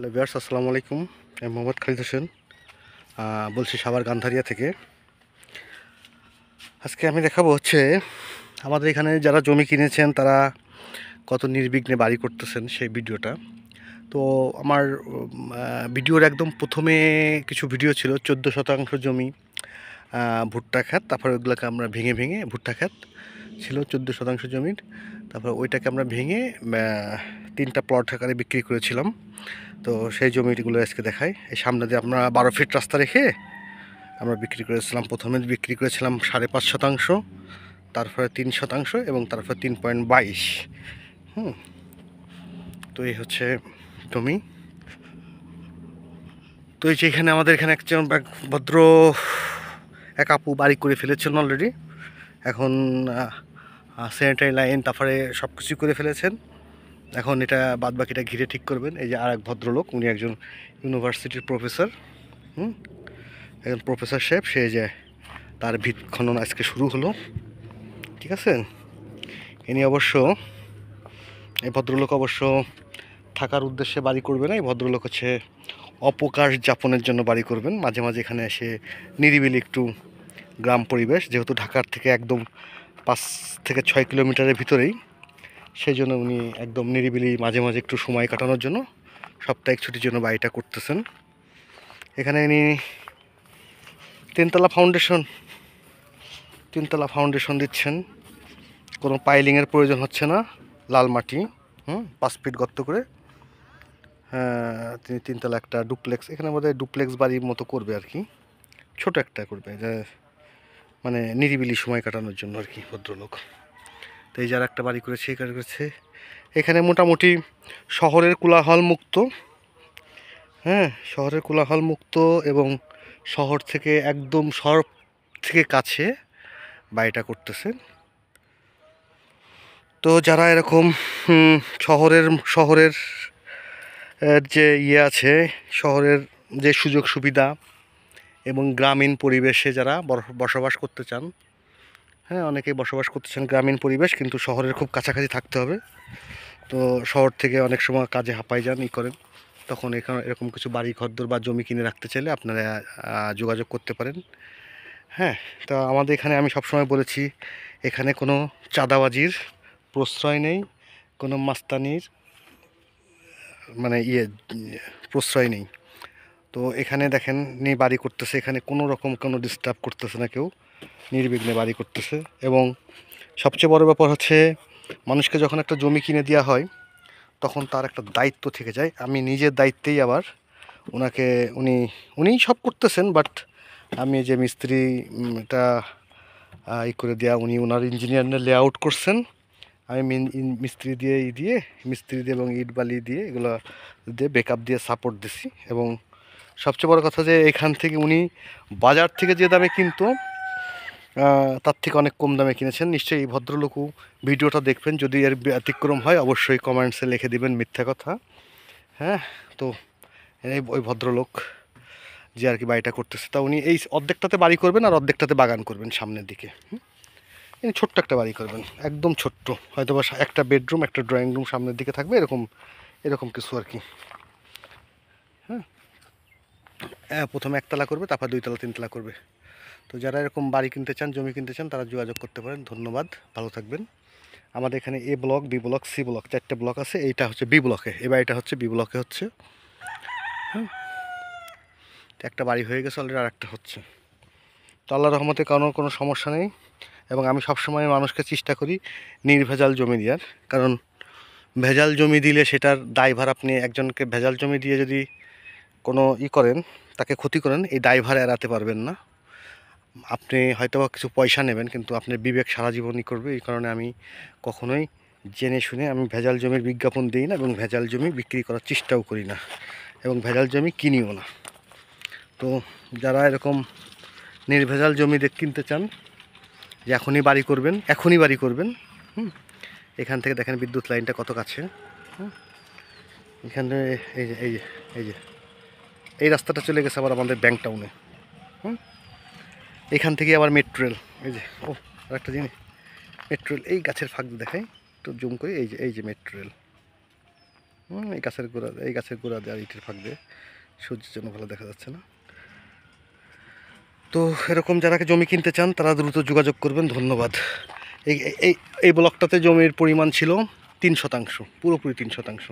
Hello viewers, আসসালামু আলাইকুম। আমি মোহাম্মদ খালিদ হোসেন বলছি সাভার গান্ধারিয়া থেকে। আজকে আমি দেখাবো আমাদের এখানে যারা জমি কিনেছেন তারা কত নির্বিঘ্নে বাড়ি করতেছেন সেই ভিডিওটা। তো আমার ভিডিওর একদম প্রথমে কিছু ভিডিও ছিল 14 শতাংশ জমি ভুট্টা খাত, তারপরে ওইগুলোকে আমরা ভেঙে ভেঙে ভুট্টা খাত ছিল 14 শতাংশ জমির, তারপর ওইটাকে আমরা ভেঙে 3টা প্লট আকারে বিক্রি করেছিলাম। তো সেই জমিগুলো আজকে দেখাই। এই সামনে দিয়ে আমরা 12 ফিট রাস্তা রেখে আমরা বিক্রি করেছিলাম। প্রথমে বিক্রি করেছিলাম 5.5 শতাংশ, তারপরে 3 শতাংশ এবং তারপরে 3.22। তো এই হচ্ছে জমি। তো এই যে এখানে আমাদের এখানে এক ভদ্র এক আপু বাড়ি করে ফেলেছেন অলরেডি। এখন স্যানিটারি লাইন তারপরে সব কিছু করে ফেলেছেন। এখন এটা বাদ বাকিটা ঘিরে ঠিক করবেন। এই যে আর এক ভদ্রলোক, উনি একজন ইউনিভার্সিটির প্রফেসর, একজন প্রফেসর সাহেব, সে যে তার ভিত খনন আজকে শুরু হলো। ঠিক আছে, ইনি অবশ্য, এই ভদ্রলোক অবশ্য থাকার উদ্দেশ্যে বাড়ি করবে না। এই ভদ্রলোক অবকাশ যাপনের জন্য বাড়ি করবেন। মাঝে মাঝে এখানে এসে নিরিবিলি একটু গ্রাম পরিবেশ, যেহেতু ঢাকার থেকে একদম 5 থেকে 6 কিলোমিটারের ভিতরেই, সেই জন্য উনি একদম নিরিবিলি মাঝে মাঝে একটু সময় কাটানোর জন্য সাপ্তাহিক ছুটির জন্য বাড়িটা করতেছেন। এখানে ইনি তিনতলা ফাউন্ডেশন দিচ্ছেন। কোনো পাইলিংয়ের প্রয়োজন হচ্ছে না, লাল মাটি 5 ফিট গর্ত করে তিনি 3তলা একটা ডুপ্লেক্স, এখানে বোধহয় ডুপ্লেক্স বাড়ির মতো করবে আর কি, ছোট একটা করবে, যে মানে নিরিবিলি সময় কাটানোর জন্য আর কি ভদ্রলোক। তো এই যারা একটা বাড়ি করেছে এখানে মোটামুটি শহরের কোলাহল মুক্ত, শহরের কোলাহল মুক্ত এবং শহর থেকে একদম সব থেকে কাছে বাড়িটা করতেছে। তো যারা এরকম শহরের যে আছে, শহরের যে সুযোগ সুবিধা এবং গ্রামীণ পরিবেশে যারা বসবাস করতে চান, অনেকেই বসবাস করতে চান গ্রামীণ পরিবেশ, কিন্তু শহরের খুব কাছাকাছি থাকতে হবে। তো শহর থেকে অনেক সময় কাজে হাঁপাই যান, করেন, তখন এখানে এরকম কিছু বাড়ি ঘরদোর বা জমি কিনে রাখতে চাইলে আপনারা যোগাযোগ করতে পারেন। তো আমাদের এখানে আমি সবসময় বলেছি, এখানে কোনো চাঁদাবাজির প্রশ্রয় নেই, কোনো মাস্তানির মানে প্রশ্রয় নেই। তো এখানে দেখেন বাড়ি করতেছে, এখানে কোনো রকম কোনো ডিস্টার্ব করতেছে না কেউ, নির্বিঘ্নে বাড়ি করতেছে। এবং সবচেয়ে বড় ব্যাপার মানুষকে যখন একটা জমি কিনে দেওয়া হয় তখন তার একটা দায়িত্ব থেকে যায়। আমি নিজের দায়িত্বেই আবার উনি সব করতেছেন, বাট আমি যে মিস্ত্রি এটা করে দেওয়া, ওনার ইঞ্জিনিয়ার লেআউট করছেন, আমি মিস্ত্রি দিয়ে এবং ইট বালি দিয়ে এগুলো দিয়ে ব্যাকআপ দিয়ে সাপোর্ট দিছি। এবং সবচেয়ে বড় কথা যে এখান থেকে উনি বাজার থেকে যে দামে কিনতো তার থেকে অনেক কম দামে কিনেছেন। নিশ্চয়ই এই ভদ্রলোকও ভিডিওটা দেখবেন, যদি এর ব্যতিক্রম হয় অবশ্যই কমেন্টসে লিখে দিবেন মিথ্যা কথা। তো ওই ভদ্রলোক যে আর কি বাড়িটা করতেছে, তা উনি এই অর্ধেকটাতে বাড়ি করবেন আর অর্ধেকটাতে বাগান করবেন সামনের দিকে। ছোট্ট একটা বাড়ি করবেন, একদম ছোট্ট, হয়তো বা একটা বেডরুম একটা ড্রয়িং রুম সামনের দিকে থাকবে, এরকম কিছু আর কি। প্রথমে 1তলা করবে, তারপর 2তলা 3তলা করবে। তো যারা এরকম বাড়ি কিনতে চান, জমি কিনতে চান, তারা যোগাযোগ করতে পারেন। ধন্যবাদ, ভালো থাকবেন। আমাদের এখানে A block, B block, C block 4টে ব্লক আছে। এইটা বি ব্লকে, এই বাড়িটা বি ব্লকে হচ্ছে। একটা বাড়ি হয়ে গেছে অলরেডি, আর একটা হচ্ছে। তো আল্লাহর রহমতে কোনো সমস্যা নেই। এবং আমি সবসময় মানুষকে চেষ্টা করি নির্ভেজাল জমি দেওয়ার, কারণ ভেজাল জমি দিলে সেটার দায়ভার, আপনি একজনকে ভেজাল জমি দিয়ে যদি কোনো করেন, তাকে ক্ষতি করেন, এই দায়ভার এড়াতে পারবেন না। আপনি হয়তো কিছু পয়সা নেবেন, কিন্তু আপনার বিবেক সারা জীবনই করবে। এই কারণে আমি কখনোই জেনে শুনে আমি ভেজাল জমির বিজ্ঞাপন দিই না, এবং ভেজাল জমি বিক্রি করার চেষ্টাও করি না, এবং ভেজাল জমি কিনিও না। তো যারা এরকম নির্ভেজাল জমি কিনতে চান, যে এখনই বাড়ি করবেন, এখান থেকে দেখেন বিদ্যুৎ লাইনটা কত কাছে। এখানে এই রাস্তাটা চলে গেছে আবার আমাদের ব্যাংক টাউনে। এখান থেকে আবার মেট্রো রেল, আর একটা জিনিস, মেট্রো রেল এই গাছের ফাঁক দেখাই, একটু জুম করি, এই যে মেট্রো রেল। এই গাছের গোড়া দিয়ে আর ইটের ফাঁক দিয়ে সূর্যের জন্য ভালো দেখা যাচ্ছে না। তো এরকম যারা জমি কিনতে চান তারা দ্রুত যোগাযোগ করবেন। ধন্যবাদ। এই এই এই ব্লকটাতে জমির পরিমাণ ছিল 3 শতাংশ, পুরোপুরি 3 শতাংশ।